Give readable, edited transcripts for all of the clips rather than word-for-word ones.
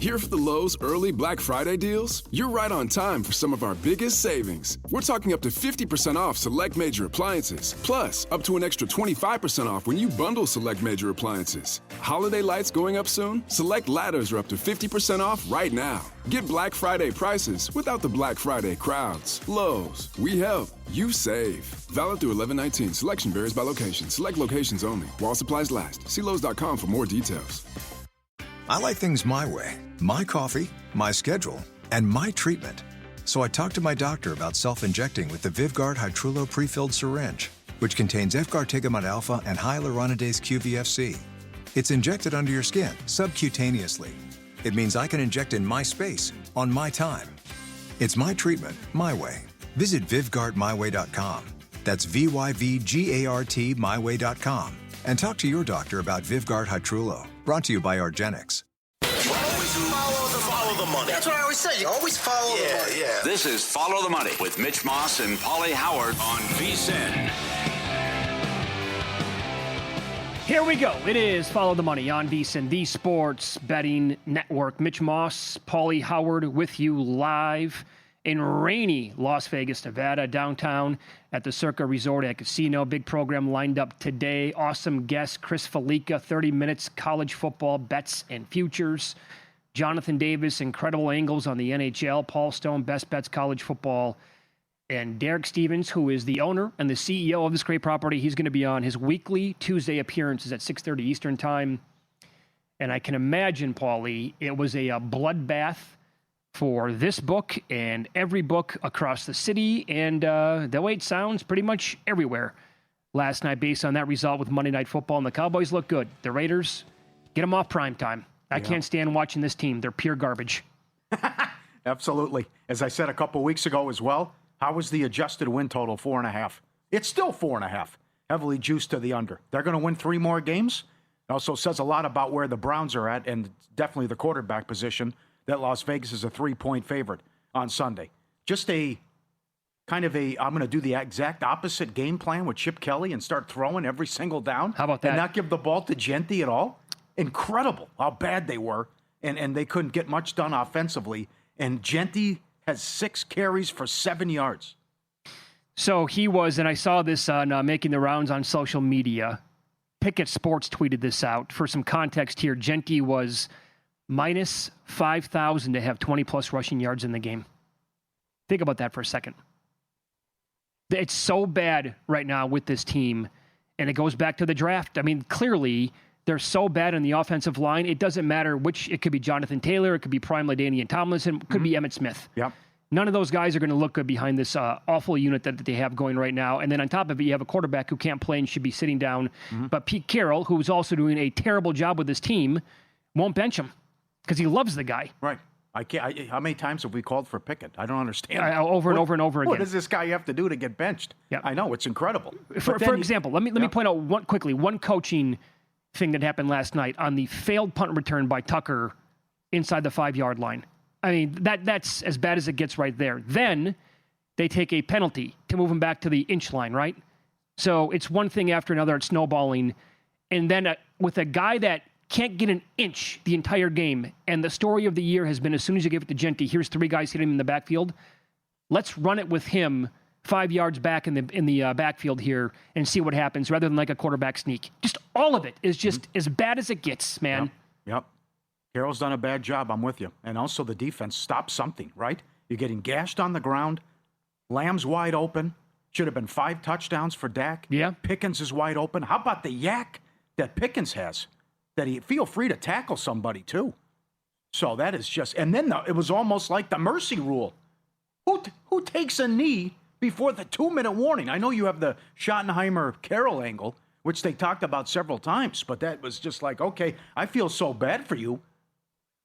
Here for the Lowe's early Black Friday deals? You're right on time for some of our biggest savings. We're talking up to 50% off select major appliances. Plus, up to an extra 25% off when you bundle select major appliances. Holiday lights going up soon? Select ladders are up to 50% off right now. Get Black Friday prices without the Black Friday crowds. Lowe's, we help, you save. Valid through 11/19. Selection varies by location. Select locations only. While supplies last. See Lowe's.com for more details. I like things my way. My coffee, my schedule, and my treatment. So I talked to my doctor about self-injecting with the Vyvgart Hytrulo prefilled syringe, which contains Efgartigimod alpha and hyaluronidase QVFC. It's injected under your skin, subcutaneously. It means I can inject in my space, on my time. It's my treatment, my way. Visit VyvgartMyWay.com. That's VYVGART MyWay.com. And talk to your doctor about Vyvgart Hytrulo. Brought to you by argenx. Follow the money. That's what I always say. You always follow the money. Yeah. This is Follow the Money with Mitch Moss and Paulie Howard on VSiN. Here we go. It is Follow the Money on VSiN, the Sports Betting Network. Mitch Moss, Paulie Howard with you live in rainy Las Vegas, Nevada, downtown at the Circa Resort and Casino. Big program lined up today. Awesome guest, Chris Felica, 30 minutes, college football bets and futures. Jonathan Davis, incredible angles on the NHL. Paul Stone, best bets college football. And Derek Stevens, who is the owner and the CEO of this great property, he's going to be on his weekly Tuesday appearances at 6:30 Eastern Time. And I can imagine, Paulie, it was a bloodbath for this book and every book across the city, and the way it sounds pretty much everywhere last night based on that result with Monday Night Football. And the Cowboys look good. The Raiders, get them off primetime. I can't stand watching this team. They're pure garbage. Absolutely. As I said a couple weeks ago as well, how was the adjusted win total 4.5? It's still 4.5, heavily juiced to the under. They're going to win 3 more games. It also says a lot about where the Browns are at, and definitely the quarterback position, that Las Vegas is a 3-point favorite on Sunday. Just I'm going to do the exact opposite game plan with Chip Kelly and start throwing every single down. How about that? And not give the ball to Genti at all. Incredible how bad they were, and they couldn't get much done offensively. And Genti has 6 carries for 7 yards. So he was, and I saw this on making the rounds on social media. Pickett Sports tweeted this out. For some context here, Genti was minus 5,000 to have 20-plus rushing yards in the game. Think about that for a second. It's so bad right now with this team, and it goes back to the draft. I mean, clearly, they're so bad on the offensive line, it doesn't matter which. It could be Jonathan Taylor, it could be Prime LaDainian Tomlinson, it could be Emmitt Smith. Yep. None of those guys are going to look good behind this awful unit that they have going right now. And then on top of it, you have a quarterback who can't play and should be sitting down. But Pete Carroll, who's also doing a terrible job with this team, won't bench him because he loves the guy. Right. How many times have we called for Pickett? I don't understand. Over and over again. What does this guy have to do to get benched? Yeah. I know, it's incredible. For example, let me point out one coaching thing that happened last night on the failed punt return by Tucker inside the 5-yard line. I mean, that's as bad as it gets right there. Then they take a penalty to move him back to the inch line, right? So it's one thing after another. It's snowballing. And then with a guy that can't get an inch the entire game, and the story of the year has been as soon as you give it to Genti, here's 3 guys hitting him in the backfield. Let's run it with him 5 yards back in the backfield here and see what happens rather than like a quarterback sneak. Just all of it is just as bad as it gets, man. Yep. Carroll's done a bad job. I'm with you. And also the defense stopped something, right? You're getting gashed on the ground. Lamb's wide open. Should have been 5 touchdowns for Dak. Yeah. Pickens is wide open. How about the yak that Pickens has? That he feel free to tackle somebody too. So that is just, and then it was almost like the mercy rule. Who takes a knee before the 2-minute warning? I know you have the Schottenheimer-Carroll angle, which they talked about several times, but that was just like, okay, I feel so bad for you.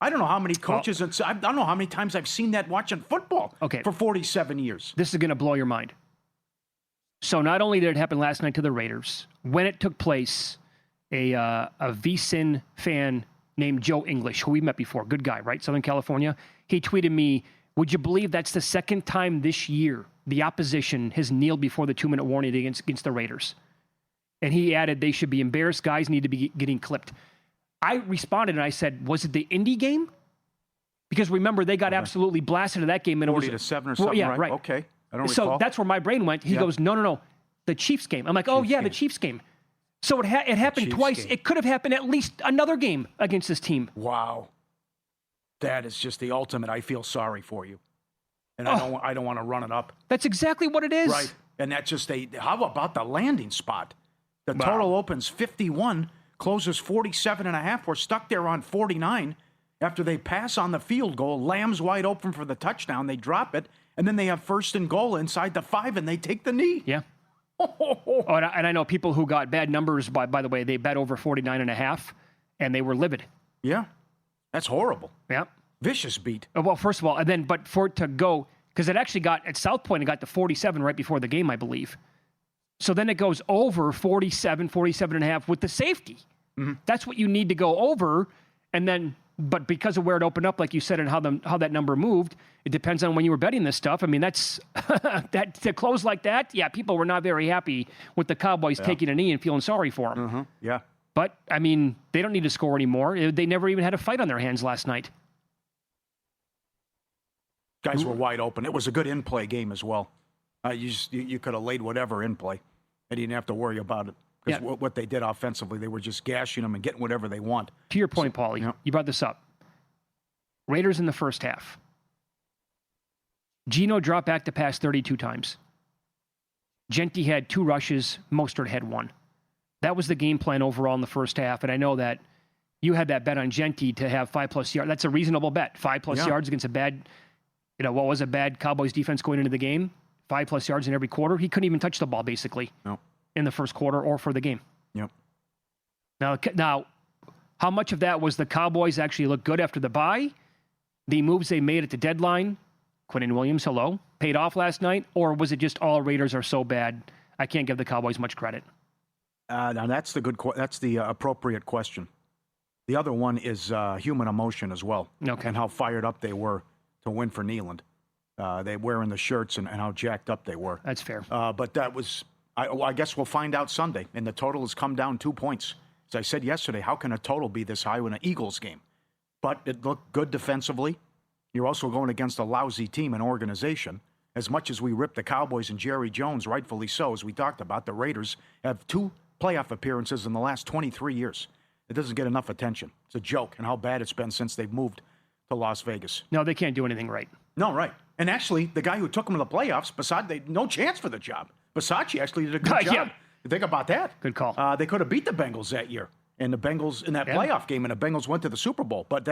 I don't know how many coaches, I don't know how many times I've seen that watching football for 47 years. This is going to blow your mind. So not only did it happen last night to the Raiders, when it took place, a VSiN fan named Joe English, who we met before, good guy, right? Southern California. He tweeted me, would you believe that's the second time this year the opposition has kneeled before the 2-minute warning against the Raiders? And he added, they should be embarrassed. Guys need to be getting clipped. I responded and I said, was it the Indy game? Because remember, they got absolutely blasted in that game. And 40-7 or something, yeah, right? Okay. I don't so recall. that's where my brain went. He goes, no. The Chiefs game. I'm like, the Chiefs game. So it happened Chiefs twice. game. It could have happened at least another game against this team. Wow. That is just the ultimate. I feel sorry for you. And I don't want to run it up. That's exactly what it is. Right. And that's just how about the landing spot? The total opens 51, closes 47.5. We're stuck there on 49. After they pass on the field goal, Lamb's wide open for the touchdown. They drop it, and then they have 1st and goal inside the 5, and they take the knee. Yeah. And I know people who got bad numbers, by the way, they bet over 49.5, and they were livid. Yeah. That's horrible. Yeah. Vicious beat. Well, first of all, and then, but for it to go, because it actually got, at South Point, it got to 47 right before the game, I believe. So then it goes over 47.5 with the safety. Mm-hmm. That's what you need to go over, and then... But because of where it opened up, like you said, and how that number moved, it depends on when you were betting this stuff. I mean, that's that to close like that. Yeah, people were not very happy with the Cowboys taking a knee and feeling sorry for them. Mm-hmm. Yeah. But I mean, they don't need to score anymore. They never even had a fight on their hands last night. Guys were wide open. It was a good in-play game as well. You could have laid whatever in play, and you didn't have to worry about it. Because what they did offensively, they were just gashing them and getting whatever they want. To your point, Paulie, you brought this up. Raiders in the first half. Geno dropped back to pass 32 times. Genti had 2 rushes. Mostert had 1. That was the game plan overall in the first half. And I know that you had that bet on Genti to have 5+ yards. That's a reasonable bet. 5+ yards against a bad, what was a bad Cowboys defense going into the game? 5+ yards in every quarter. He couldn't even touch the ball, basically. No. In the first quarter or for the game. Yep. Now, how much of that was the Cowboys actually look good after the bye? The moves they made at the deadline, Quinnen Williams, paid off last night? Or was it just all Raiders are so bad, I can't give the Cowboys much credit? Now, that's the appropriate question. The other one is human emotion as well. Okay. And how fired up they were to win for Neyland. They wearing the shirts and how jacked up they were. That's fair. But that was... I guess we'll find out Sunday, and the total has come down 2 points. As I said yesterday, how can a total be this high in an Eagles game? But it looked good defensively. You're also going against a lousy team and organization. As much as we rip the Cowboys and Jerry Jones, rightfully so, as we talked about, the Raiders have 2 playoff appearances in the last 23 years. It doesn't get enough attention. It's a joke, and how bad it's been since they've moved to Las Vegas. No, they can't do anything right. No, right. And actually, the guy who took them to the playoffs, no chance for the job. Versace actually did a good job. Yeah. Think about that. Good call. They could have beat the Bengals that year, and the Bengals in that playoff game, and the Bengals went to the Super Bowl. But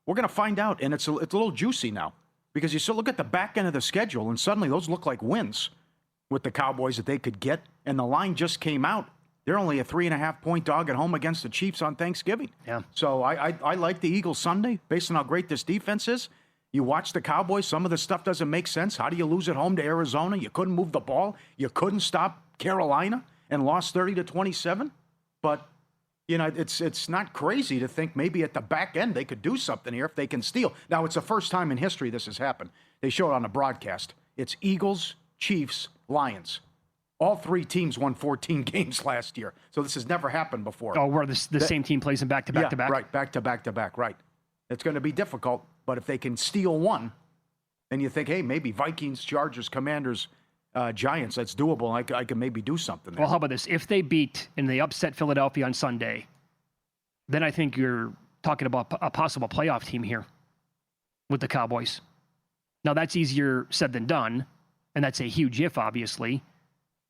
we're going to find out, and it's a little juicy now because you still look at the back end of the schedule, and suddenly those look like wins with the Cowboys that they could get, and the line just came out. They're only a 3.5-point dog at home against the Chiefs on Thanksgiving. Yeah. So I like the Eagles Sunday based on how great this defense is. You watch the Cowboys, some of the stuff doesn't make sense. How do you lose at home to Arizona? You couldn't move the ball. You couldn't stop Carolina and lost 30-27. But, it's not crazy to think maybe at the back end they could do something here if they can steal. Now, it's the first time in history this has happened. They show it on the broadcast. It's Eagles, Chiefs, Lions. All 3 teams won 14 games last year. So this has never happened before. Oh, where the same team plays in back-to-back to back? Right, back-to-back, right. It's going to be difficult, but if they can steal one, then you think, hey, maybe Vikings, Chargers, Commanders, Giants, that's doable. I can maybe do something there. Well, how about this? If they beat and they upset Philadelphia on Sunday, then I think you're talking about a possible playoff team here with the Cowboys. Now, that's easier said than done, and that's a huge if, obviously.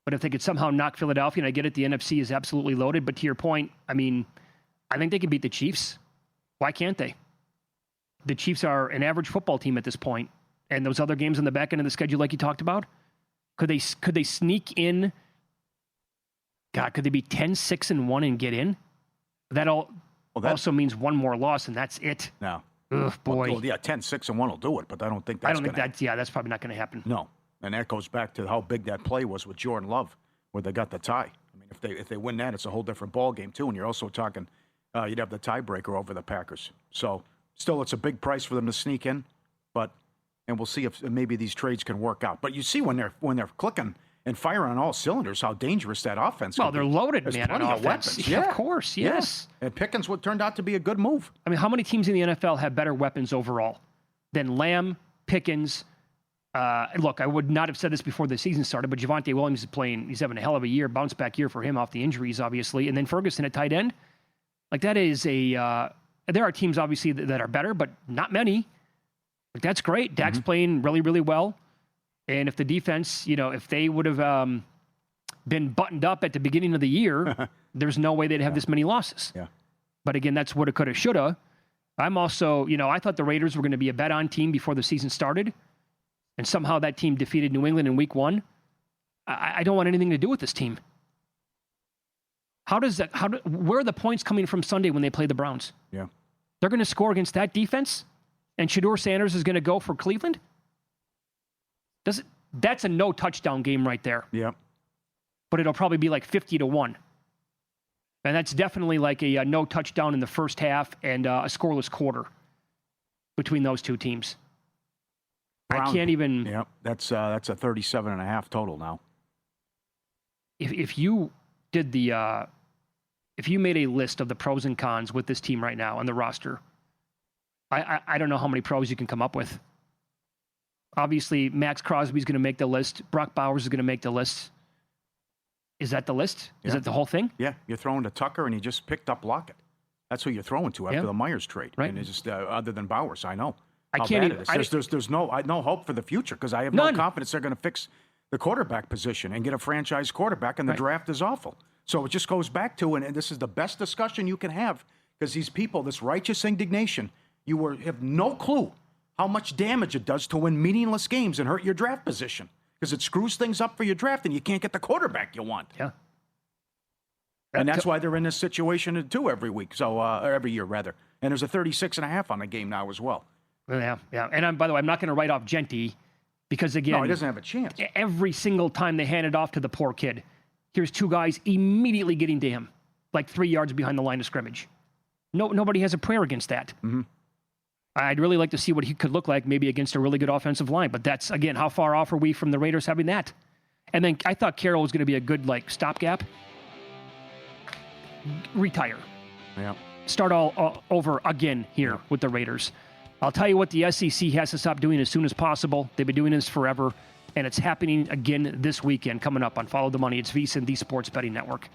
But if they could somehow knock Philadelphia, and I get it, the NFC is absolutely loaded. But to your point, I mean, I think they can beat the Chiefs. Why can't they? The Chiefs are an average football team at this point, and those other games on the back end of the schedule, like you talked about, could they sneak in? God, could they be 10-6-1 and get in? That also means one more loss, and that's it. No. Ugh, boy. Well, 10-6-1 will do it, but I don't think that's that's probably not going to happen. No, and that goes back to how big that play was with Jordan Love, where they got the tie. I mean, if they win that, it's a whole different ball game too, and you're also talking you'd have the tiebreaker over the Packers. So. Still, it's a big price for them to sneak in, and we'll see if maybe these trades can work out. But you see when they're clicking and firing on all cylinders, how dangerous that offense is. Well, they're loaded, There's man, plenty on of offense. weapons. Yeah, of course, yes. Yeah. And Pickens turned out to be a good move. I mean, how many teams in the NFL have better weapons overall? then Lamb, Pickens. Look, I would not have said this before the season started, but Javonte Williams is playing. He's having a hell of a year, bounce back year for him off the injuries, obviously. And then Ferguson at tight end. Like that is there are teams obviously that are better, but not many. Like that's great. Dak's playing really, really well. And if the defense, if they would have been buttoned up at the beginning of the year, there's no way they'd have this many losses. Yeah. But again, that's woulda, coulda, shoulda. I'm also, I thought the Raiders were going to be a bet-on team before the season started. And somehow that team defeated New England in week 1. I don't want anything to do with this team. Where are the points coming from Sunday when they play the Browns? Yeah. They're going to score against that defense? And Shedeur Sanders is going to go for Cleveland? That's a no touchdown game right there. Yeah. But it'll probably be like 50-1. And that's definitely like a no touchdown in the first half and a scoreless quarter between those two teams. I can't even. Yeah, that's a 37.5 total now. If you did if you made a list of the pros and cons with this team right now on the roster, I don't know how many pros you can come up with. Obviously, Max Crosby's going to make the list. Brock Bowers is going to make the list. Is that the list? Is that the whole thing? Yeah, you're throwing to Tucker, and he just picked up Lockett. That's who you're throwing to after the Myers trade. Right. And it's just other than Bowers, I know. I can't even. There's no hope for the future because I have no confidence they're going to fix the quarterback position and get a franchise quarterback, and the draft is awful. So it just goes back to, and this is the best discussion you can have because these people, this righteous indignation, have no clue how much damage it does to win meaningless games and hurt your draft position because it screws things up for your draft and you can't get the quarterback you want. Yeah. And that's why they're in this situation too every week, or every year rather. And there's a 36.5 on the game now as well. Yeah. And by the way, I'm not going to write off Genty because, again, no, he doesn't have a chance. Every single time they hand it off to the poor kid, here's two guys immediately getting to him, like 3 yards behind the line of scrimmage. Nobody has a prayer against that. Mm-hmm. I'd really like to see what he could look like maybe against a really good offensive line. But that's, again, how far off are we from the Raiders having that? And then I thought Carroll was going to be a good, stopgap. Retire. Yeah. Start all over again here with the Raiders. I'll tell you what the SEC has to stop doing as soon as possible. They've been doing this forever, and it's happening again this weekend coming up on Follow the Money. It's VSiN, the Sports Betting Network.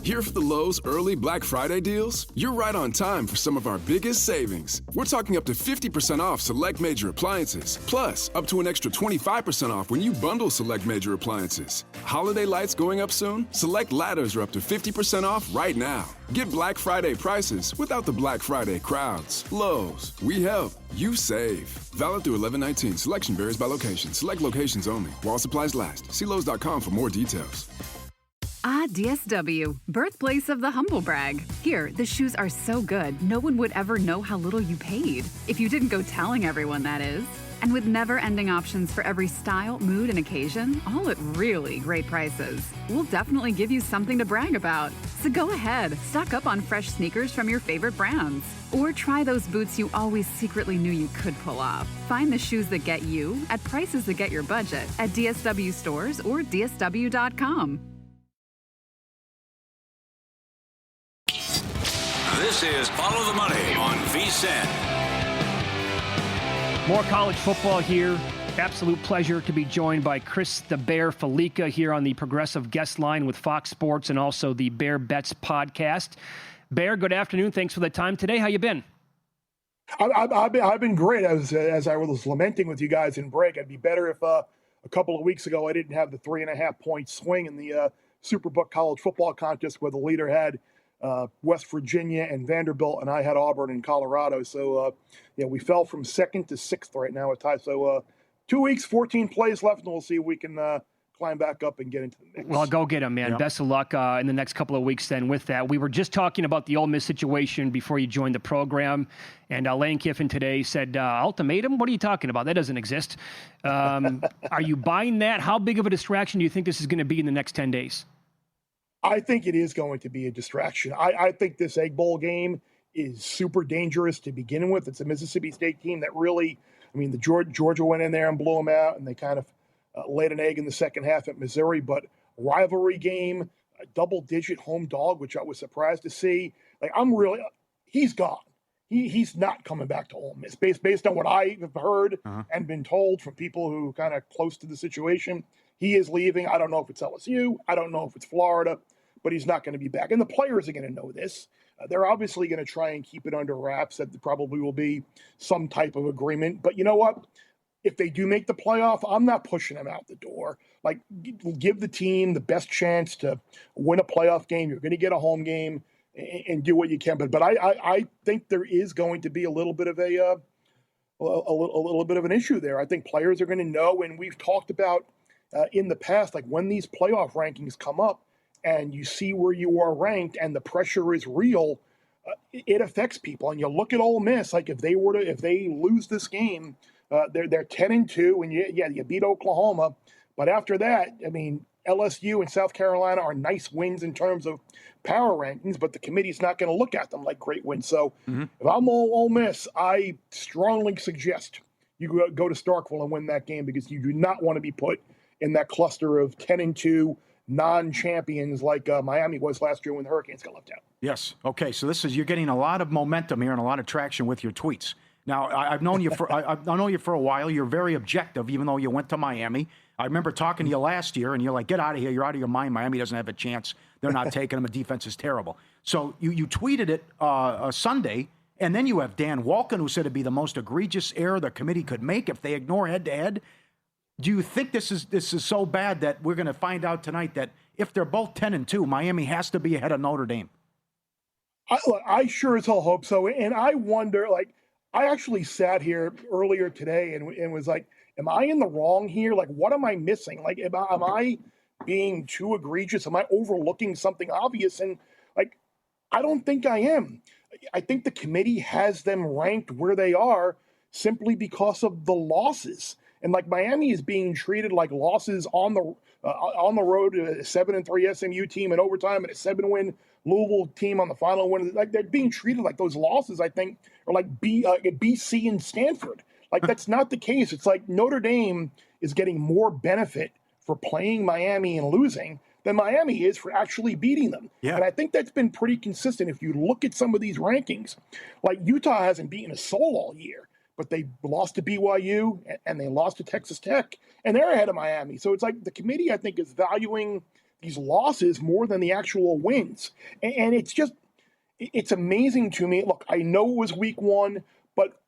Here for the Lowe's early Black Friday deals? You're right on time for some of our biggest savings. We're talking up to 50% off select major appliances, plus up to an extra 25% off when you bundle select major appliances. Holiday lights going up soon? Select ladders are up to 50% off right now. Get Black Friday prices without the Black Friday crowds. Lowe's, we help, you save. Valid through 11/19. Selection varies by location. Select locations only. While supplies last. See Lowe's.com for more details. Ah, DSW, birthplace of the humble brag. Here, the shoes are so good, no one would ever know how little you paid. If you didn't go telling everyone, that is. And with never-ending options for every style, mood, and occasion, all at really great prices. We'll definitely give you something to brag about. So go ahead, stock up on fresh sneakers from your favorite brands. Or try those boots you always secretly knew you could pull off. Find the shoes that get you at prices that get your budget at DSW stores or DSW.com. This is Follow the Money on VSiN. More college football here. Absolute pleasure to be joined by Chris the Bear Felica here on the Progressive Guest Line with Fox Sports and also the Bear Bets podcast. Bear, good afternoon. Thanks for the time today. How you been? I've been great. As I was lamenting with you guys in break, I'd be better if a couple of weeks ago I didn't have the 3.5 point swing in the Superbook college football contest where the leader had West Virginia and Vanderbilt, and I had Auburn and Colorado. So, we fell from 2nd to 6th right now at tie. So 2 weeks, 14 plays left, and we'll see if we can climb back up and get into the mix. Well, go get them, man. Yeah. Best of luck in the next couple of weeks then with that. We were just talking about the Ole Miss situation before you joined the program, and Lane Kiffin today said, ultimatum? What are you talking about? That doesn't exist. Are you buying that? How big of a distraction do you think this is going to be in the next 10 days? I think it is going to be a distraction. I think this Egg Bowl game is super dangerous to begin with. It's a Mississippi State team that really, I mean, the Georgia went in there and blew them out, and they kind of laid an egg in the second half at Missouri. But rivalry game, a double-digit home dog, which I was surprised to see. Like, he's gone. He's not coming back to Ole Miss. Based on what I have heard and been told from people who kind of close to the situation, he is leaving. I don't know if it's LSU. I don't know if it's Florida, but he's not going to be back. And the players are going to know this. They're obviously going to try and keep it under wraps, that there probably will be some type of agreement. But you know what? If they do make the playoff, I'm not pushing them out the door. Like, give the team the best chance to win a playoff game. You're going to get a home game and do what you can. But I think there is going to be a little bit of a little bit of an issue there. I think players are going to know, and we've talked about in the past, like when these playoff rankings come up and you see where you are ranked and the pressure is real, it affects people. And you look at Ole Miss, like if they lose this game, they're 10-2, and you beat Oklahoma, but after that, I mean, LSU and South Carolina are nice wins in terms of power rankings, but the committee's not going to look at them like great wins. So if I'm Ole Miss, I strongly suggest you go to Starkville and win that game, because you do not want to be put in that cluster of 10-2 non-champions like Miami was last year when the Hurricanes got left out. Yes. Okay. So you're getting a lot of momentum here and a lot of traction with your tweets. Now, I've known you for a while. You're very objective, even though you went to Miami. I remember talking to you last year, and you're like, "Get out of here! You're out of your mind. Miami doesn't have a chance. They're not taking them. The defense is terrible." So you tweeted it Sunday, and then you have Dan Walken, who said it'd be the most egregious error the committee could make if they ignore head-to-head. Do you think this is so bad that we're going to find out tonight that if they're both 10-2, Miami has to be ahead of Notre Dame? I sure as hell hope so, and I wonder, like, I actually sat here earlier today and was like, am I in the wrong here? Like, what am I missing? Like, am I being too egregious? Am I overlooking something obvious? And, like, I don't think I am. I think the committee has them ranked where they are simply because of the losses. And, like, Miami is being treated like losses on the road to a 7-3 SMU team in overtime and a 7-win Louisville team on the final win. Like, they're being treated like those losses, I think, are like BC and Stanford. Like, that's not the case. It's like Notre Dame is getting more benefit for playing Miami and losing than Miami is for actually beating them. Yeah. And I think that's been pretty consistent. If you look at some of these rankings, like Utah hasn't beaten a soul all year, but they lost to BYU and they lost to Texas Tech, and they're ahead of Miami. So it's like the committee, I think, is valuing these losses more than the actual wins. And it's amazing to me. Look, I know it was week one, but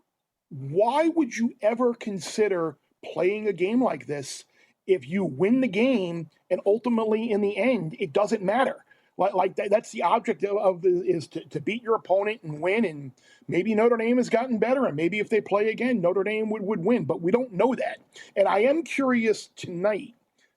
why would you ever consider playing a game like this if you win the game and ultimately in the end, it doesn't matter? Like that's the object is to beat your opponent and win. And maybe Notre Dame has gotten better, and maybe if they play again, Notre Dame would win. But we don't know that. And I am curious tonight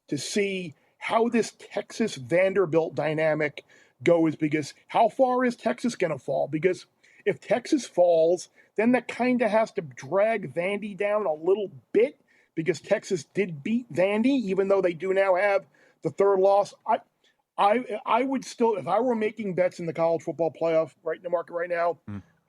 to see how this Texas-Vanderbilt dynamic goes, because how far is Texas going to fall? Because if Texas falls, then that kind of has to drag Vandy down a little bit, because Texas did beat Vandy, even though they do now have the third loss. I would still, if I were making bets in the college football playoff right in the market right now,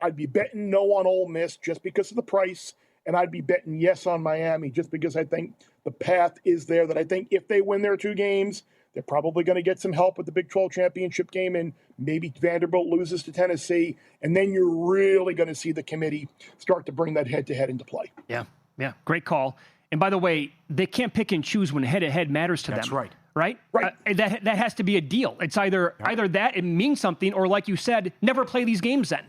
I'd be betting no on Ole Miss just because of the price, and I'd be betting yes on Miami just because I think the path is there, that I think if they win their two games, they're probably going to get some help with the Big 12 championship game, and maybe Vanderbilt loses to Tennessee, and then you're really going to see the committee start to bring that head-to-head into play. Yeah, great call. And by the way, they can't pick and choose when head-to-head matters to them. That's right. Right? Right. That has to be a deal. It's either that it means something, or like you said, never play these games then.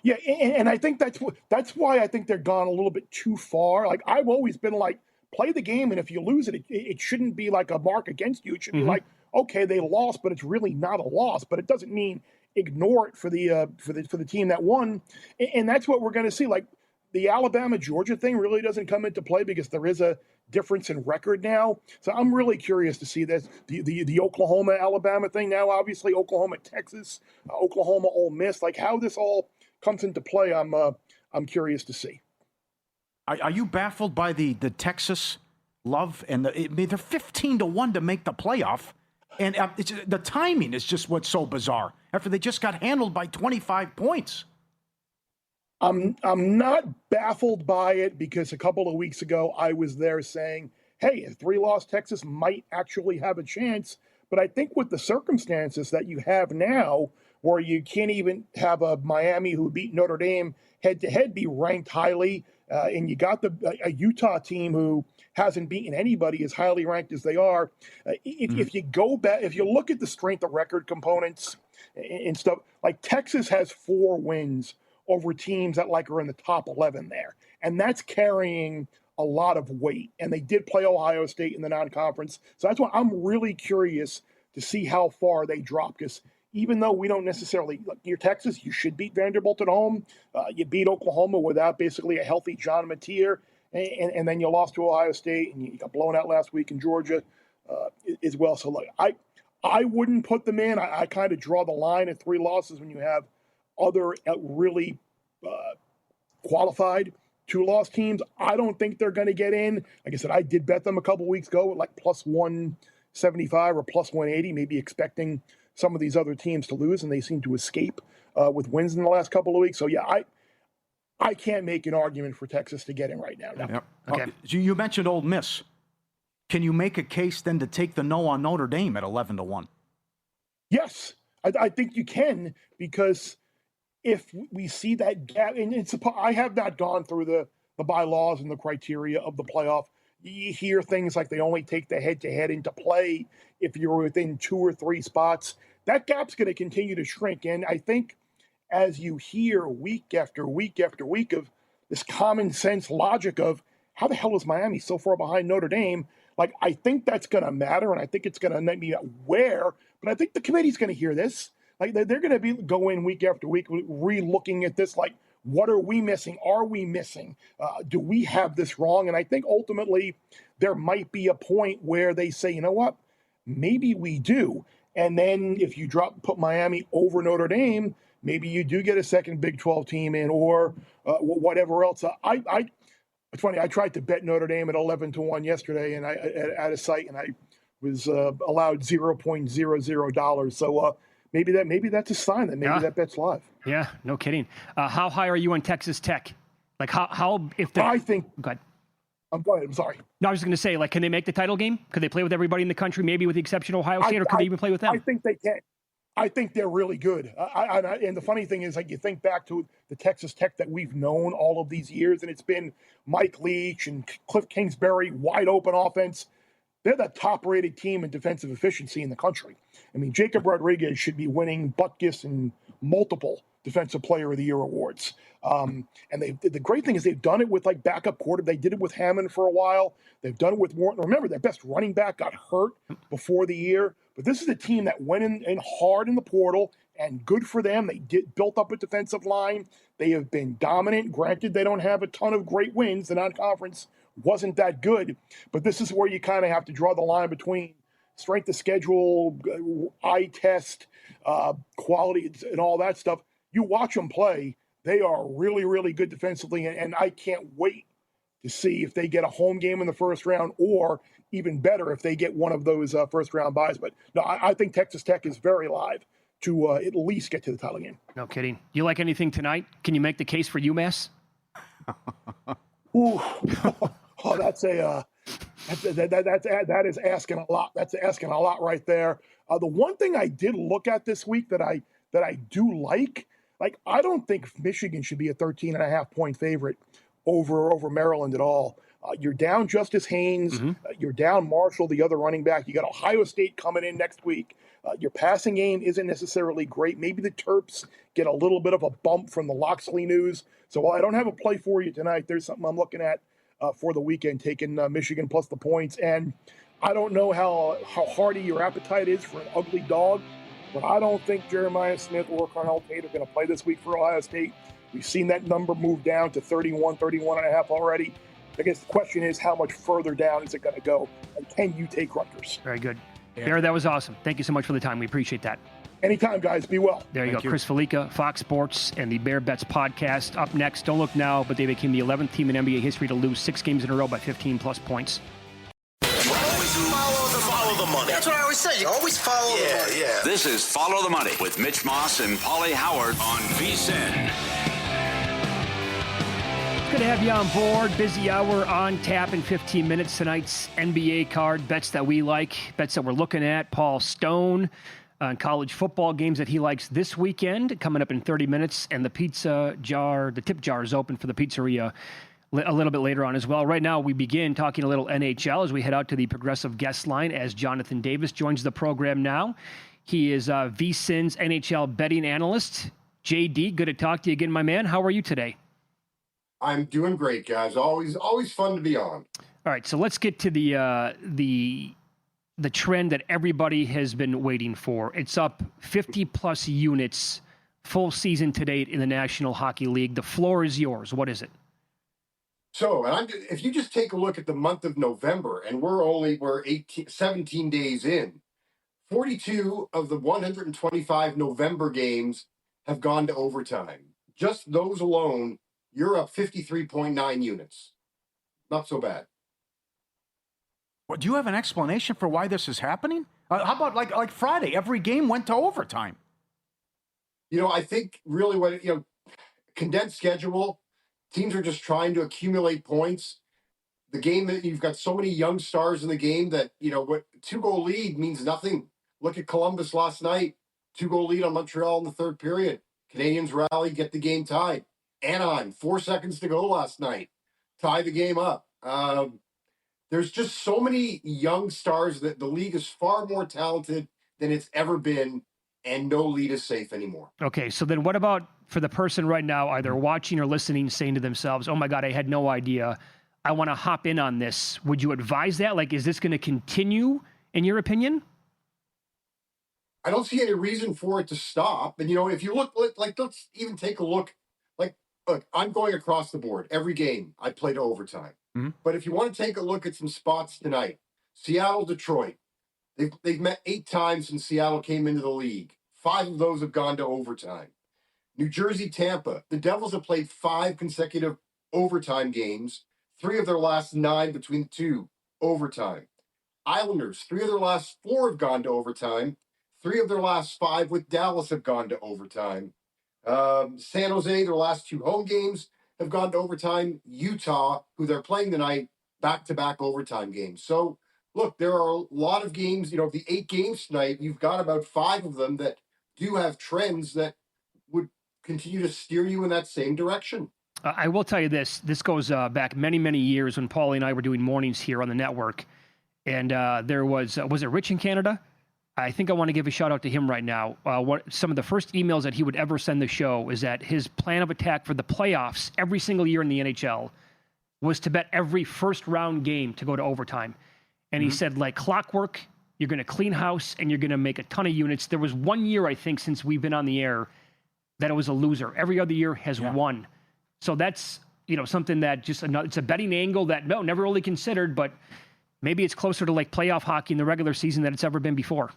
Yeah, and I think that's why I think they're gone a little bit too far. Like, I've always been like, play the game, and if you lose it, it shouldn't be like a mark against you. It should be like, okay, they lost, but it's really not a loss. But it doesn't mean ignore it for the team that won. And that's what we're going to see. Like, the Alabama-Georgia thing really doesn't come into play because there is a difference in record now. So I'm really curious to see this. The Oklahoma-Alabama thing now, obviously, Oklahoma-Texas, Oklahoma-Ole Miss, like how this all comes into play, I'm curious to see. Are you baffled by the Texas love? And they're 15-1 to make the playoff. And the timing is just what's so bizarre. After they just got handled by 25 points. I'm not baffled by it because a couple of weeks ago I was there saying, hey, a 3-loss Texas might actually have a chance. But I think with the circumstances that you have now, where you can't even have a Miami who beat Notre Dame head-to-head be ranked highly, and you got a Utah team who hasn't beaten anybody as highly ranked as they are. If you go back, if you look at the strength of record components and stuff, like Texas has 4 wins over teams that are in the top 11 there. And that's carrying a lot of weight. And they did play Ohio State in the non-conference. So that's why I'm really curious to see how far they drop. Because even though we don't necessarily, you're Texas, you should beat Vanderbilt at home. You beat Oklahoma without basically a healthy John Mateer. And then you lost to Ohio State and you got blown out last week in Georgia as well. So I wouldn't put them in. I kind of draw the line at 3 losses when you have other really qualified 2-loss teams. I don't think they're going to get in. Like I said, I did bet them a couple weeks ago at plus 175 or plus 180, maybe expecting some of these other teams to lose, and they seem to escape with wins in the last couple of weeks. So, yeah, I can't make an argument for Texas to get in right now. No. Yep. Okay. You mentioned Ole Miss. Can you make a case then to take the no on Notre Dame at 11-1? Yes, I think you can, because if we see that gap, and I have not gone through the bylaws and the criteria of the playoff. You hear things like they only take the head-to-head into play if you're within 2 or 3 spots. That gap's going to continue to shrink. And I think as you hear week after week after week of this common sense logic of how the hell is Miami so far behind Notre Dame, I think that's going to matter, and I think it's going to be aware. But I think the committee's going to hear this. They're going to be going week after week, re-looking at this, what are we missing? Are we missing? Do we have this wrong? And I think ultimately there might be a point where they say, you know what, maybe we do. And then if you put Miami over Notre Dame, maybe you do get a second Big 12 team in, or whatever else. It's funny, I tried to bet Notre Dame at 11-1 yesterday, and at a site, and I was allowed $0.00. So maybe that's a sign that maybe that bet's live. Yeah, no kidding. How high are you on Texas Tech? How if I think. Go ahead. Go ahead. I'm sorry. No, I was just going to say, can they make the title game? Could they play with everybody in the country, maybe with the exception of Ohio State, or could they even play with them? I think they can. I think they're really good. And the funny thing is, you think back to the Texas Tech that we've known all of these years, and it's been Mike Leach and Cliff Kingsbury, wide open offense. They're the top-rated team in defensive efficiency in the country. I mean, Jacob Rodriguez should be winning Butkus and multiple Defensive Player of the Year awards. And the great thing is they've done it with backup quarterback. They did it with Hammond for a while. They've done it with Morton. Remember, their best running back got hurt before the year. But this is a team that went in hard in the portal, and good for them. They built up a defensive line. They have been dominant. Granted, they don't have a ton of great wins. The non-conference wasn't that good. But this is where you kind of have to draw the line between strength of schedule, eye test, quality, and all that stuff. You watch them play. They are really, really good defensively, and I can't wait to see if they get a home game in the first round, or even better, if they get one of those first-round buys. But no, I think Texas Tech is very live to at least get to the title game. No kidding. You like anything tonight? Can you make the case for UMass? Ooh, that is asking a lot. That's asking a lot right there. The one thing I did look at this week that I do like, I don't think Michigan should be a 13.5-point favorite over Maryland at all. You're down Justice Haynes. Mm-hmm. You're down Marshall, the other running back. You got Ohio State coming in next week. Your passing game isn't necessarily great. Maybe the Terps get a little bit of a bump from the Loxley news. So while I don't have a play for you tonight, there's something I'm looking at for the weekend, taking Michigan plus the points. And I don't know how hearty your appetite is for an ugly dog, but I don't think Jeremiah Smith or Cornell Tate are going to play this week for Ohio State. We've seen that number move down to 31.5 already. I guess the question is, how much further down is it going to go? And can you take Rutgers? Very good. Yeah. Bear, that was awesome. Thank you so much for the time. We appreciate that. Anytime, guys. Be well. There you go. Chris Felica, Fox Sports, and the Bear Bets podcast. Up next, don't look now, but they became the 11th team in NBA history to lose 6 games in a row by 15-plus points. Follow the money. That's what I always say. You always follow the money. Yeah. This is Follow the Money with Mitch Moss and Paulie Howard on VSiN. Good to have you on board. Busy hour on tap in 15 minutes. Tonight's NBA card, bets that we like, bets that we're looking at. Paul Stone on college football games that he likes this weekend, coming up in 30 minutes. And the tip jar is open for the pizzeria a little bit later on as well. Right now, we begin talking a little NHL as we head out to the Progressive guest line as Jonathan Davis joins the program now. He is VSiN's NHL betting analyst. JD, good to talk to you again, my man. How are you today? I'm doing great, guys. Always fun to be on. All right, so let's get to the trend that everybody has been waiting for. It's up 50-plus units full season to date in the National Hockey League. The floor is yours. What is it? So, if you just take a look at the month of November, and we're 17 days in, 42 of the 125 November games have gone to overtime. Just those alone, you're up 53.9 units. Not so bad. Well, do you have an explanation for why this is happening? How about like Friday? Every game went to overtime. I think really condensed schedule, teams are just trying to accumulate points. The game that you've got so many young stars in the game that, what 2-goal lead means nothing. Look at Columbus last night, 2-goal lead on Montreal in the third period. Canadians rally, get the game tied. Anaheim, 4 seconds to go last night, tie the game up. There's just so many young stars that the league is far more talented than it's ever been, and no lead is safe anymore. Okay, so then what about for the person right now, either watching or listening, saying to themselves, oh my God, I had no idea. I want to hop in on this. Would you advise that? Like, is this going to continue, in your opinion? I don't see any reason for it to stop. And, if you look, let's even take a look. Look, I'm going across the board. Every game I play to overtime. Mm-hmm. But if you want to take a look at some spots tonight, Seattle, Detroit, they've met 8 times since Seattle came into the league. 5 of those have gone to overtime. New Jersey, Tampa, the Devils have played 5 consecutive overtime games. 3 of their last 9 between the 2, overtime. Islanders, 3 of their last 4 have gone to overtime. 3 of their last 5 with Dallas have gone to overtime. San Jose, their last 2 home games have gone to overtime. Utah, who they're playing tonight, back-to-back overtime games. So, look, there are a lot of games. The 8 games tonight, you've got about 5 of them that do have trends that would continue to steer you in that same direction. I will tell you this. This goes back many, many years when Paulie and I were doing mornings here on the network. And there was it Rich in Canada? I think I want to give a shout out to him right now. Some of the first emails that he would ever send the show is that his plan of attack for the playoffs every single year in the NHL was to bet every first round game to go to overtime. And he said, like clockwork, you're going to clean house and you're going to make a ton of units. There was 1 year, I think, since we've been on the air that it was a loser. Every other year has won. So that's, something that it's a betting angle that never really considered, but maybe it's closer to like playoff hockey in the regular season than it's ever been before.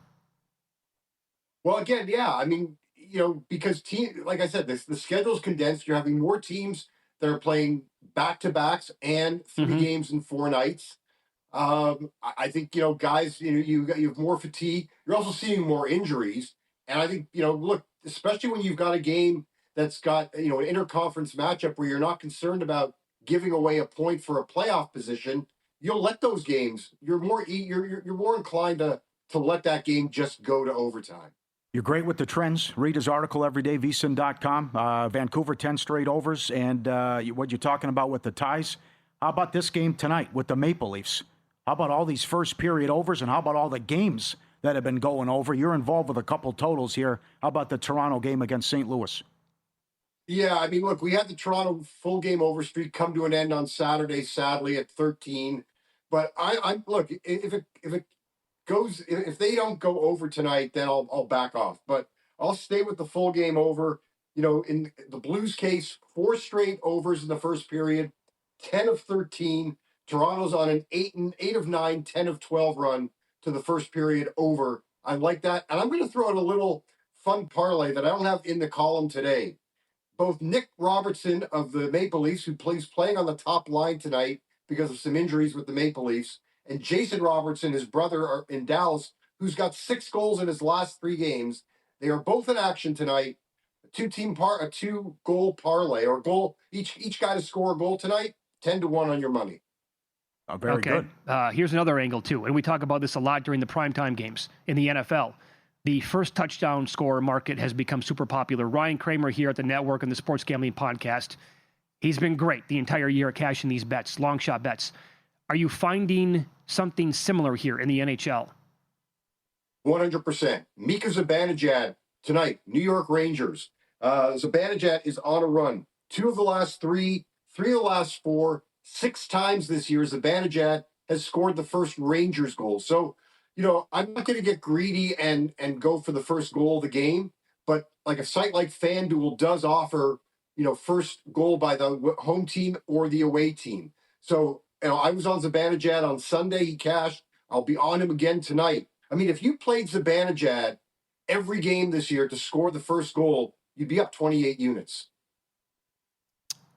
Well, again, yeah. I mean, because like I said, the schedule's condensed. You're having more teams that are playing back-to-backs and 3 games in 4 nights. I think, guys, you have more fatigue. You're also seeing more injuries. And I think, look, especially when you've got a game that's got, an interconference matchup where you're not concerned about giving away a point for a playoff position, you'll let those games. You're more inclined to let that game just go to overtime. You're great with the trends. Read his article every day, vsin.com. Vancouver 10 straight overs, and what you're talking about with the ties. How about this game tonight with the Maple Leafs? How about all these first period overs, and how about all the games that have been going over? You're involved with a couple totals here. How about the Toronto game against St. Louis? Yeah, I mean, look, we had the Toronto full game over streak come to an end on Saturday, sadly, at 13. But I look, if they don't go over tonight, then I'll back off. But I'll stay with the full game over. In the Blues case, 4 straight overs in the first period, 10 of 13. Toronto's on an 8 of 9, 10 of 12 run to the first period over. I like that. And I'm going to throw out a little fun parlay that I don't have in the column today. Both Nick Robertson of the Maple Leafs, who playing on the top line tonight because of some injuries with the Maple Leafs, and Jason Robertson, his brother in Dallas, who's got 6 goals in his last 3 games. They are both in action tonight. A 2-goal parlay, or goal each guy to score a goal tonight. 10-1 on your money. Oh, very good. Here's another angle, too. And we talk about this a lot during the primetime games in the NFL. The first touchdown scorer market has become super popular. Ryan Kramer here at the network and the Sports Gambling Podcast. He's been great the entire year cashing these bets, long shot bets. Are you finding something similar here in the NHL? 100%. Mika Zibanejad tonight, New York Rangers. Zibanejad is on a run. 2 of the last 3, 3 of the last 4, 6 times this year, Zibanejad has scored the first Rangers goal. So, I'm not going to get greedy and go for the first goal of the game, but like a site like FanDuel does offer, first goal by the home team or the away team. So, I was on Zibanejad on Sunday. He cashed. I'll be on him again tonight. I mean, if you played Zibanejad every game this year to score the first goal, you'd be up 28 units.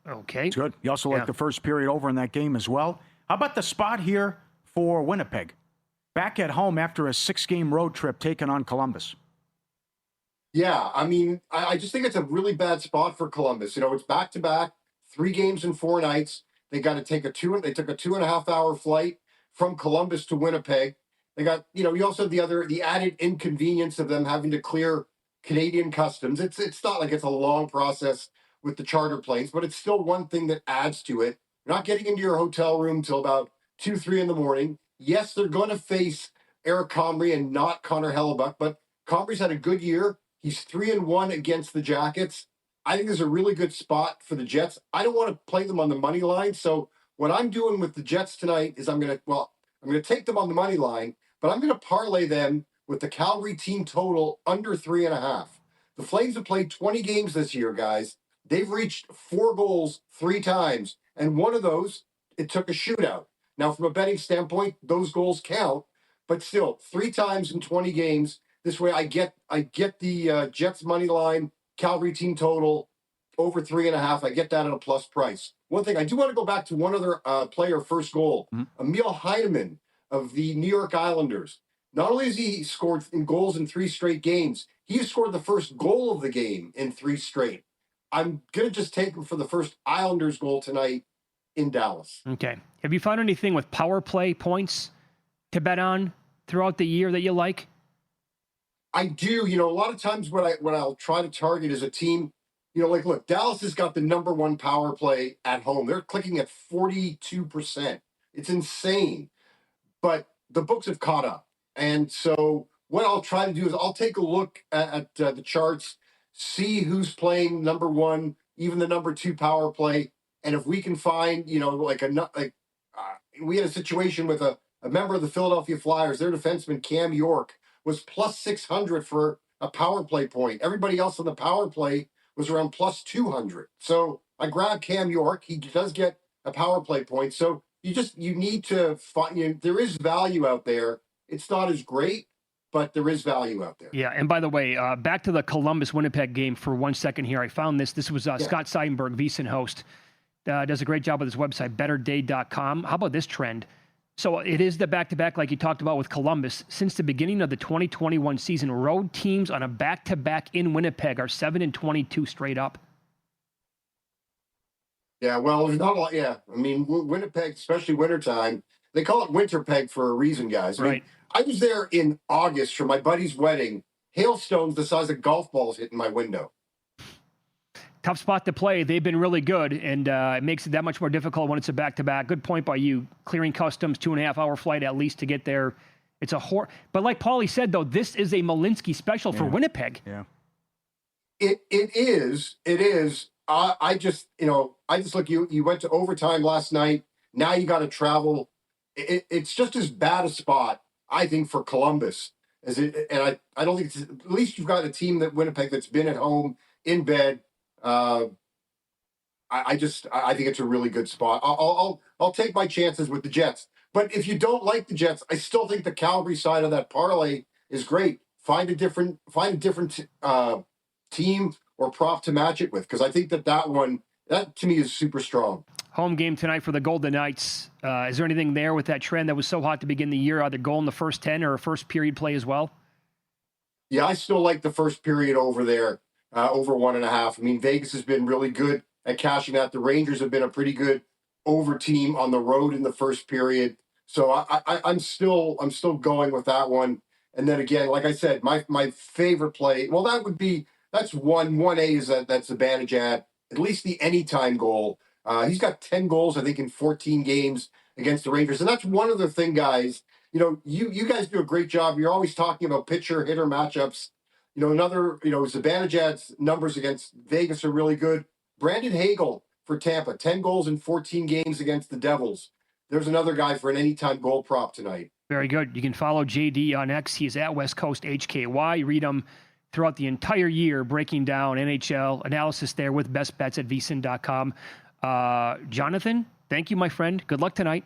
Okay. Good. You also like the first period over in that game as well. How about the spot here for Winnipeg? Back at home after a 6-game road trip taken on Columbus. Yeah, I mean, I just think it's a really bad spot for Columbus. It's back-to-back, 3 games in 4 nights. They got to take they took a 2.5-hour flight from Columbus to Winnipeg. They got, you also have the added inconvenience of them having to clear Canadian customs. It's not like it's a long process with the charter planes, but it's still one thing that adds to it. You're not getting into your hotel room till about 2, 3 in the morning. Yes, they're going to face Eric Comrie and not Connor Hellebuck, but Comrie's had a good year. He's 3-1 against the Jackets. I think there's a really good spot for the Jets. I don't want to play them on the money line. So what I'm doing with the Jets tonight is I'm going to take them on the money line, but I'm going to parlay them with the Calgary team total under 3.5. The Flames have played 20 games this year, guys. They've reached 4 goals 3 times, and one of those, it took a shootout. Now, from a betting standpoint, those goals count, but still, 3 times in 20 games. This way, I get the Jets money line, Calgary team total over 3.5. I get that at a plus price. One thing I do want to go back to one other player first goal, Emil Heineman of the New York Islanders. Not only has he scored goals in 3 straight games, he has scored the first goal of the game in 3 straight. I'm going to just take him for the first Islanders goal tonight in Dallas. Okay. Have you found anything with power play points to bet on throughout the year that you like? I do. A lot of times what I'll try to target is a team, look, Dallas has got the number 1 power play at home. They're clicking at 42%. It's insane. But the books have caught up. And so what I'll try to do is I'll take a look at the charts, see who's playing number 1, even the number 2 power play. And if we can find, we had a situation with a member of the Philadelphia Flyers, their defenseman Cam York was plus 600 for a power play point. Everybody else on the power play was around plus 200. So I grabbed Cam York. He does get a power play point. So you need to find, there is value out there. It's not as great, but there is value out there. Yeah, and by the way, back to the Columbus-Winnipeg game for 1 second here. I found this. This was Scott Seidenberg, VSiN host. Does a great job with his website, betterday.com. How about this trend? So it is the back-to-back like you talked about with Columbus. Since the beginning of the 2021 season, road teams on a back-to-back in Winnipeg are 7-22 straight up. Yeah, well, there's not a lot. Yeah, I mean, Winnipeg, especially wintertime, they call it Winterpeg for a reason, guys. Right. I was there in August for my buddy's wedding. Hailstones the size of golf balls hitting my window. Tough spot to play. They've been really good, and it makes it that much more difficult when it's a back-to-back. Good point by you. Clearing customs, 2.5-hour flight at least to get there. It's a But like Paulie said, though, this is a Malinsky special for Winnipeg. Yeah. It is. It is. I just look, you went to overtime last night. Now you got to travel. It's just as bad a spot, I think, for Columbus as it. And I don't think at least you've got a team that Winnipeg that's been at home in bed. I think it's a really good spot. I'll take my chances with the Jets. But if you don't like the Jets, I still think the Calgary side of that parlay is great. Find a different team or prop to match it with, because I think that one to me is super strong. Home game tonight for the Golden Knights. Is there anything there with that trend that was so hot to begin the year, either goal in the first 10 or a first period play as well? Yeah, I still like the first period over there, over 1.5. I mean, Vegas has been really good at cashing that. The Rangers have been a pretty good over team on the road in the first period. So I'm still going with that one. And then again, like I said, my favorite play, well, that's 1A is that's Zibanejad, at least the anytime goal. He's got 10 goals, I think, in 14 games against the Rangers. And that's one other thing, guys. You know, you guys do a great job. You're always talking about pitcher-hitter matchups. You know, Zibanejad's numbers against Vegas are really good. Brandon Hagel for Tampa, 10 goals in 14 games against the Devils. There's another guy for an anytime goal prop tonight. Very good. You can follow JD on X. He's at West Coast HKY. You read him throughout the entire year, breaking down NHL analysis there with best bets at vsin.com. Jonathan, thank you, my friend. Good luck tonight.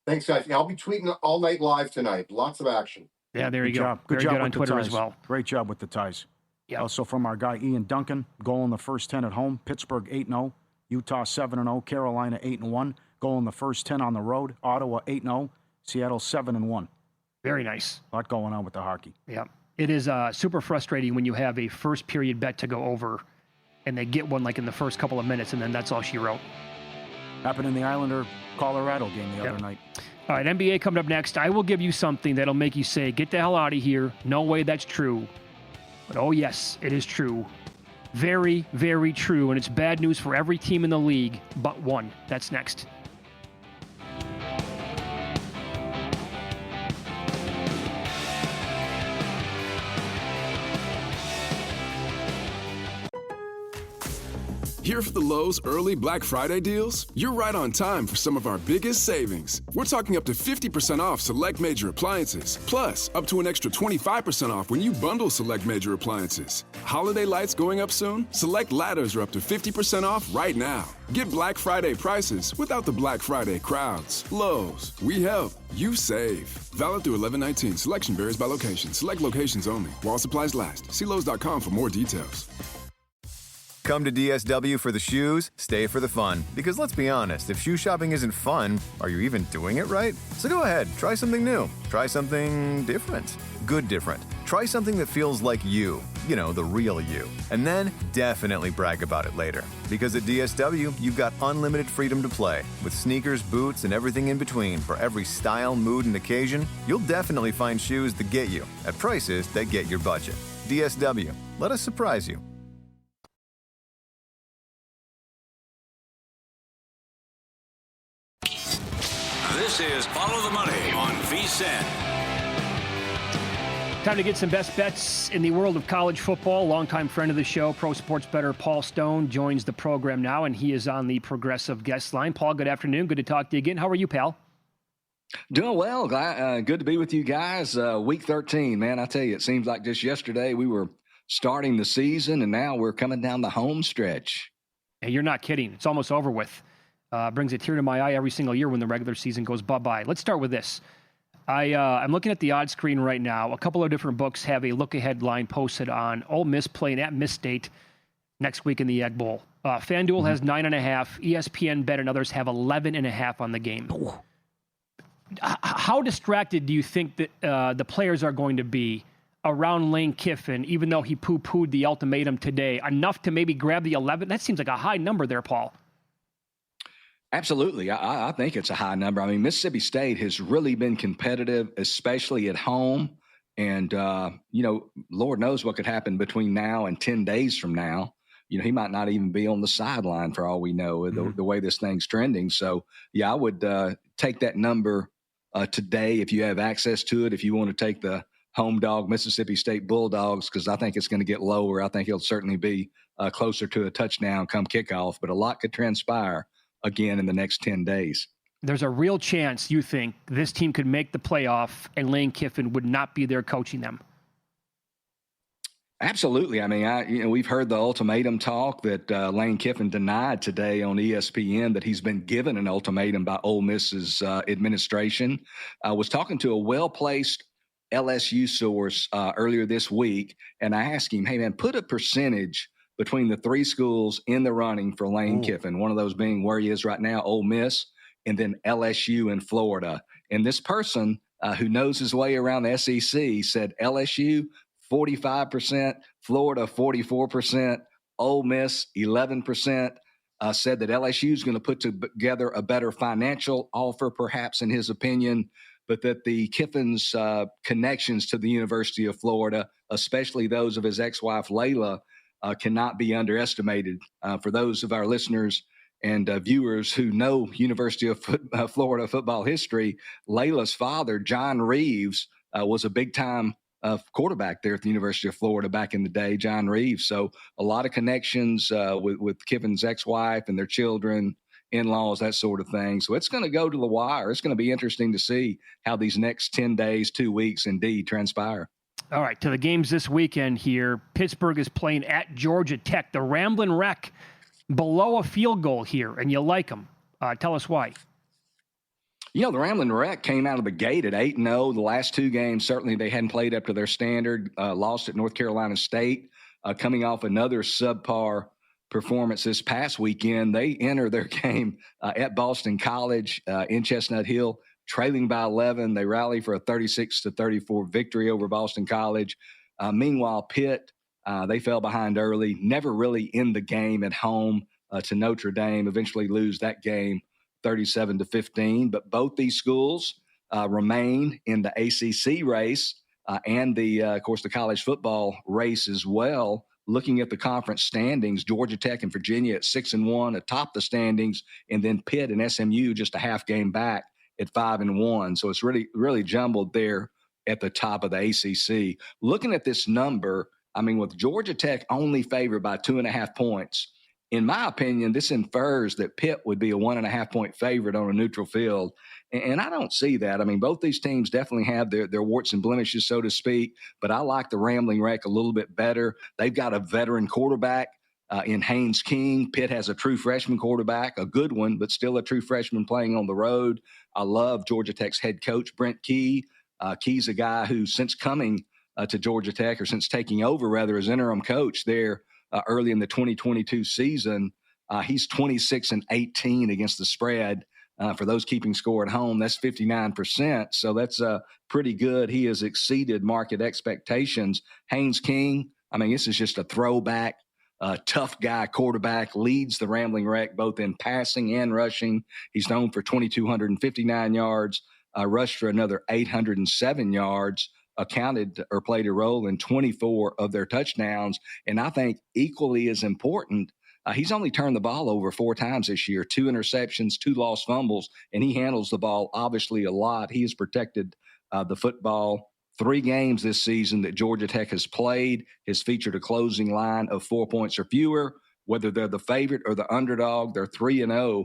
Thanks, guys. I'll be tweeting all night live tonight. Lots of action. Yeah, there you go. Good job on Twitter as well. Great job with the ties. Yeah. Also from our guy Ian Duncan, goal in the first 10 at home. Pittsburgh 8-0, Utah 7-0, Carolina 8-1. Goal in the first 10 on the road. Ottawa 8-0, Seattle 7-1. Very nice. A lot going on with the hockey. Yeah. It is super frustrating when you have a first period bet to go over and they get one like in the first couple of minutes and then that's all she wrote. Happened in the Islander-Colorado game the other night. All right, NBA coming up next. I will give you something that'll make you say, get the hell out of here. No way that's true. But oh yes, it is true. Very, very true. And it's bad news for every team in the league but one. That's next. Here for the Lowe's early Black Friday deals? You're right on time for some of our biggest savings. We're talking up to 50% off select major appliances, plus up to an extra 25% off when you bundle select major appliances. Holiday lights going up soon? Select ladders are up to 50% off right now. Get Black Friday prices without the Black Friday crowds. Lowe's, we help, you save. Valid through 11/19. Selection varies by location. Select locations only. While supplies last. See Lowe's.com for more details. Come to DSW for the shoes, stay for the fun. Because let's be honest, if shoe shopping isn't fun, are you even doing it right? So go ahead, try something new. Try something different. Good different. Try something that feels like you. You know, the real you. And then definitely brag about it later. Because at DSW, you've got unlimited freedom to play. With sneakers, boots, and everything in between for every style, mood, and occasion, you'll definitely find shoes that get you at prices that get your budget. DSW, let us surprise you. This is Follow the Money on VSiN. Time to get some best bets in the world of college football. Longtime friend of the show, pro sports bettor Paul Stone, joins the program now, and he is on the Progressive guest line. Paul, good afternoon. Good to talk to you again. How are you, pal? Doing well. Good to be with you guys. Week 13, man, I tell you, it seems like just yesterday we were starting the season, and now we're coming down the home stretch. And you're not kidding. It's almost over with. Brings a tear to my eye every single year when the regular season goes bye-bye. Let's start with this. I'm looking at the odds screen right now. A couple of different books have a look-ahead line posted on Ole Miss playing at Miss State next week in the Egg Bowl. FanDuel has 9.5. ESPN Bet and others have 11.5 on the game. How distracted do you think that the players are going to be around Lane Kiffin, even though he poo-pooed the ultimatum today, enough to maybe grab the 11? That seems like a high number there, Paul. Absolutely. I think it's a high number. I mean, Mississippi State has really been competitive, especially at home. And, Lord knows what could happen between now and 10 days from now. You know, he might not even be on the sideline for all we know, the way this thing's trending. So, yeah, I would take that number today if you have access to it, if you want to take the home dog Mississippi State Bulldogs, because I think it's going to get lower. I think it'll certainly be closer to a touchdown come kickoff, but a lot could transpire again in the next 10 days. There's a real chance you think this team could make the playoff and Lane Kiffin would not be there coaching them. Absolutely. I mean, we've heard the ultimatum talk that Lane Kiffin denied today on ESPN that he's been given an ultimatum by Ole Miss's administration. I was talking to a well-placed LSU source earlier this week, and I asked him, hey, man, put a percentage between the three schools in the running for Lane Kiffin, one of those being where he is right now, Ole Miss, and then LSU in Florida. And this person who knows his way around the SEC said LSU 45%, Florida 44%, Ole Miss 11%. Said that LSU is going to put together a better financial offer, perhaps in his opinion, but that the Kiffin's connections to the University of Florida, especially those of his ex-wife Layla, cannot be underestimated. For those of our listeners and viewers who know University of Florida football history, Layla's father, John Reeves, was a big-time quarterback there at the University of Florida back in the day, John Reeves. So a lot of connections with Kiffin's ex-wife and their children, in-laws, that sort of thing. So it's going to go to the wire. It's going to be interesting to see how these next 10 days, 2 weeks indeed transpire. All right, to the games this weekend here. Pittsburgh is playing at Georgia Tech. The Ramblin' Wreck below a field goal here, and you like them. Tell us why. You know, the Ramblin' Wreck came out of the gate at 8-0. The last two games, certainly they hadn't played up to their standard. Lost at North Carolina State, coming off another subpar performance this past weekend. They enter their game at Boston College in Chestnut Hill, trailing by 11. They rally for a 36-34 victory over Boston College. Meanwhile, Pitt, they fell behind early, never really in the game at home to Notre Dame, eventually lose that game 37-15. But both these schools remain in the ACC race and of course, the college football race as well. Looking at the conference standings, Georgia Tech and Virginia at 6-1 atop the standings, and then Pitt and SMU just a half game back at 5-1. So it's really, really jumbled there at the top of the ACC. Looking at this number, I mean, with Georgia Tech only favored by 2.5 points, in my opinion, this infers that Pitt would be a 1.5-point favorite on a neutral field. And I don't see that. I mean, both these teams definitely have their warts and blemishes, so to speak, but I like the Rambling Wreck a little bit better. They've got a veteran quarterback in Haynes King. Pitt has a true freshman quarterback, a good one, but still a true freshman playing on the road. I love Georgia Tech's head coach, Brent Key. Key's a guy who, since coming to Georgia Tech, or since taking over, rather, as interim coach there early in the 2022 season, he's 26-18 against the spread. For those keeping score at home, that's 59%. So that's pretty good. He has exceeded market expectations. Haynes King, I mean, this is just a throwback, tough guy quarterback, leads the Rambling Wreck both in passing and rushing. He's known for 2,259 yards, rushed for another 807 yards, accounted or played a role in 24 of their touchdowns. And I think equally as important, he's only turned the ball over 4 times this year, 2 interceptions, 2 lost fumbles, and he handles the ball obviously a lot. He has protected the football. 3 games this season that Georgia Tech has played has featured a closing line of 4 points or fewer. Whether they're the favorite or the underdog, they're 3-0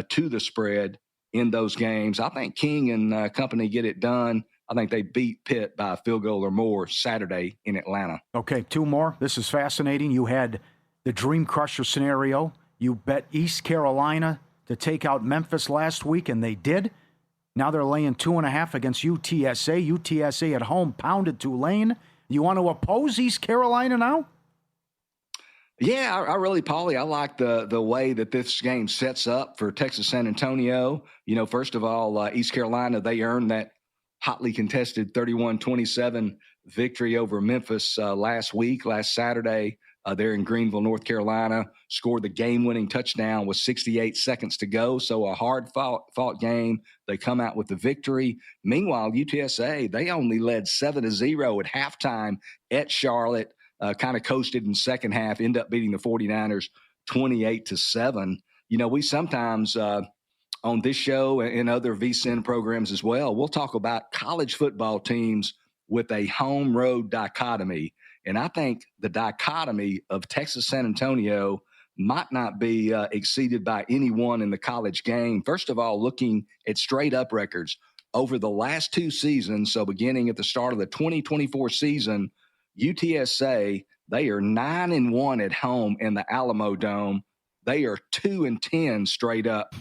to the spread in those games. I think King and company get it done. I think they beat Pitt by a field goal or more Saturday in Atlanta. Okay, 2 more. This is fascinating. You had the Dream Crusher scenario. You bet East Carolina to take out Memphis last week, and they did. Now they're laying 2.5 against UTSA. UTSA at home pounded Tulane. You want to oppose East Carolina now? Yeah, I really, Paulie, I like the way that this game sets up for Texas San Antonio. You know, first of all, East Carolina, they earned that hotly contested 31-27 victory over Memphis last Saturday. There in Greenville, North Carolina, scored the game-winning touchdown with 68 seconds to go. So a hard-fought game. They come out with the victory. Meanwhile, UTSA, they only led 7-0 at halftime at Charlotte, kind of coasted in second half, end up beating the 49ers 28-7. You know, we sometimes on this show and other VSiN programs as well, we'll talk about college football teams with a home-road dichotomy. And I think the dichotomy of Texas San Antonio might not be exceeded by anyone in the college game. First of all, looking at straight-up records over the last 2 seasons, so beginning at the start of the 2024 season, UTSA, they are 9-1 at home in the Alamo Dome. They are 2-10 straight up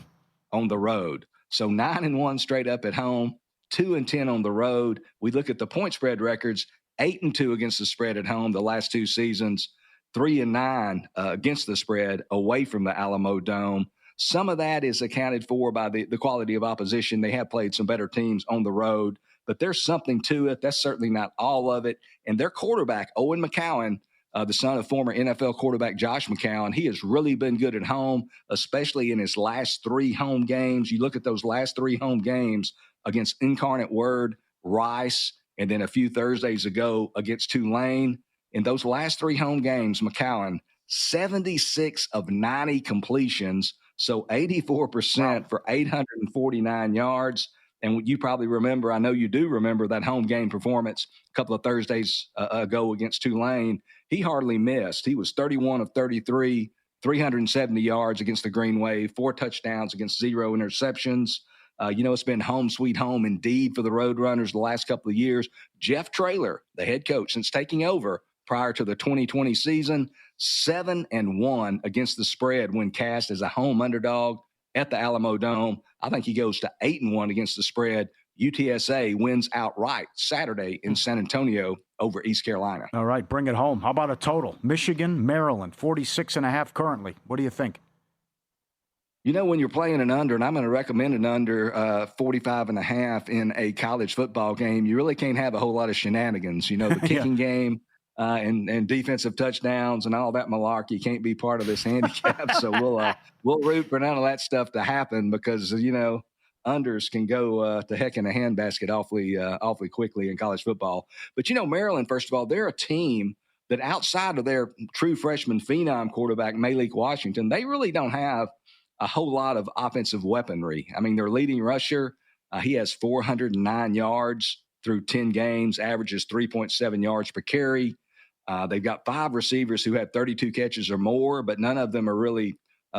on the road. So 9-1 straight up at home, 2-10 on the road. We look at the point spread records, 8-2 against the spread at home the last 2 seasons, 3-9 against the spread away from the Alamo Dome. Some of that is accounted for by the quality of opposition. They have played some better teams on the road, but there's something to it. That's certainly not all of it. And their quarterback, Owen McCowan, the son of former NFL quarterback Josh McCown, he has really been good at home, especially in his last 3 home games. You look at those last 3 home games against Incarnate Word, Rice, and then a few Thursdays ago against Tulane. In those last 3 home games, McCowan, 76 of 90 completions, so 84% for 849 yards. And you probably remember, I know you do remember that home game performance a couple of Thursdays ago against Tulane. He hardly missed. He was 31 of 33, 370 yards against the Green Wave, 4 touchdowns against 0 interceptions. It's been home sweet home indeed for the Roadrunners the last couple of years. Jeff Traylor, the head coach, since taking over prior to the 2020 season, 7-1 against the spread when cast as a home underdog at the Alamo Dome. I think he goes to 8-1 against the spread. UTSA wins outright Saturday in San Antonio over East Carolina. All right, bring it home. How about a total? Michigan, Maryland, 46.5 currently. What do you think? When you're playing an under, and I'm going to recommend an under 45.5 in a college football game, you really can't have a whole lot of shenanigans. The kicking game and defensive touchdowns and all that malarkey can't be part of this handicap. So we'll root for none of that stuff to happen because, unders can go to heck in a handbasket awfully quickly in college football. But, Maryland, first of all, they're a team that outside of their true freshman phenom quarterback, Malik Washington, they really don't have a whole lot of offensive weaponry. I mean, their leading rusher, he has 409 yards through 10 games, averages 3.7 yards per carry. They've got 5 receivers who have 32 catches or more, but none of them are really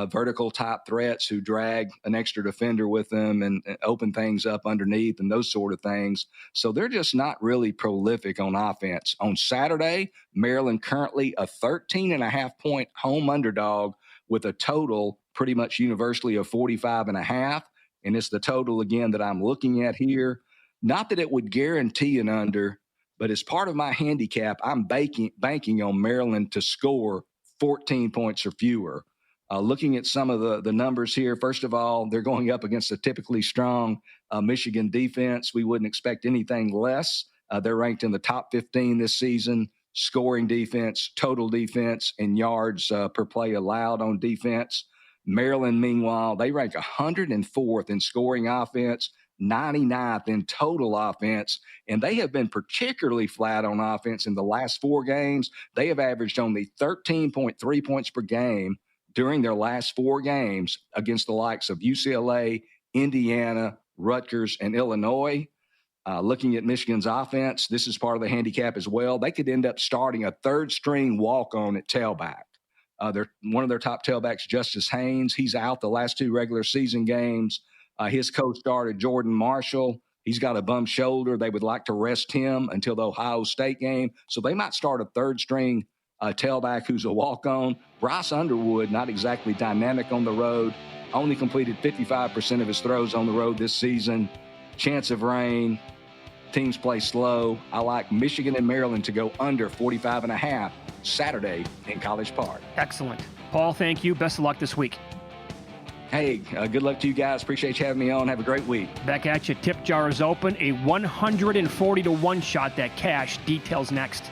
vertical type threats who drag an extra defender with them and open things up underneath and those sort of things. So they're just not really prolific on offense. On Saturday, Maryland currently a 13.5-point home underdog with a total pretty much universally of 45.5. And it's the total, again, that I'm looking at here. Not that it would guarantee an under, but as part of my handicap, I'm banking on Maryland to score 14 points or fewer. Looking at some of the numbers here, first of all, they're going up against a typically strong Michigan defense. We wouldn't expect anything less. They're ranked in the top 15 this season, scoring defense, total defense, and yards per play allowed on defense. Maryland, meanwhile, they rank 104th in scoring offense, 99th in total offense, and they have been particularly flat on offense in the last 4 games. They have averaged only 13.3 points per game during their last 4 games against the likes of UCLA, Indiana, Rutgers, and Illinois. Looking at Michigan's offense, this is part of the handicap as well. They could end up starting a 3rd-string walk-on at tailback. One of their top tailbacks, Justice Haynes, he's out the last 2 regular season games. His co-starter, Jordan Marshall, he's got a bum shoulder. They would like to rest him until the Ohio State game. So they might start a 3rd-string tailback who's a walk-on. Bryce Underwood, not exactly dynamic on the road, only completed 55% of his throws on the road this season. Chance of rain. Teams play slow. I like Michigan and Maryland to go under 45.5 Saturday in College Park. Excellent. Paul, thank you. Best of luck this week. Hey, good luck to you guys. Appreciate you having me on. Have a great week. Back at you. Tip jar is open. A 140-1 shot that cash. Details next.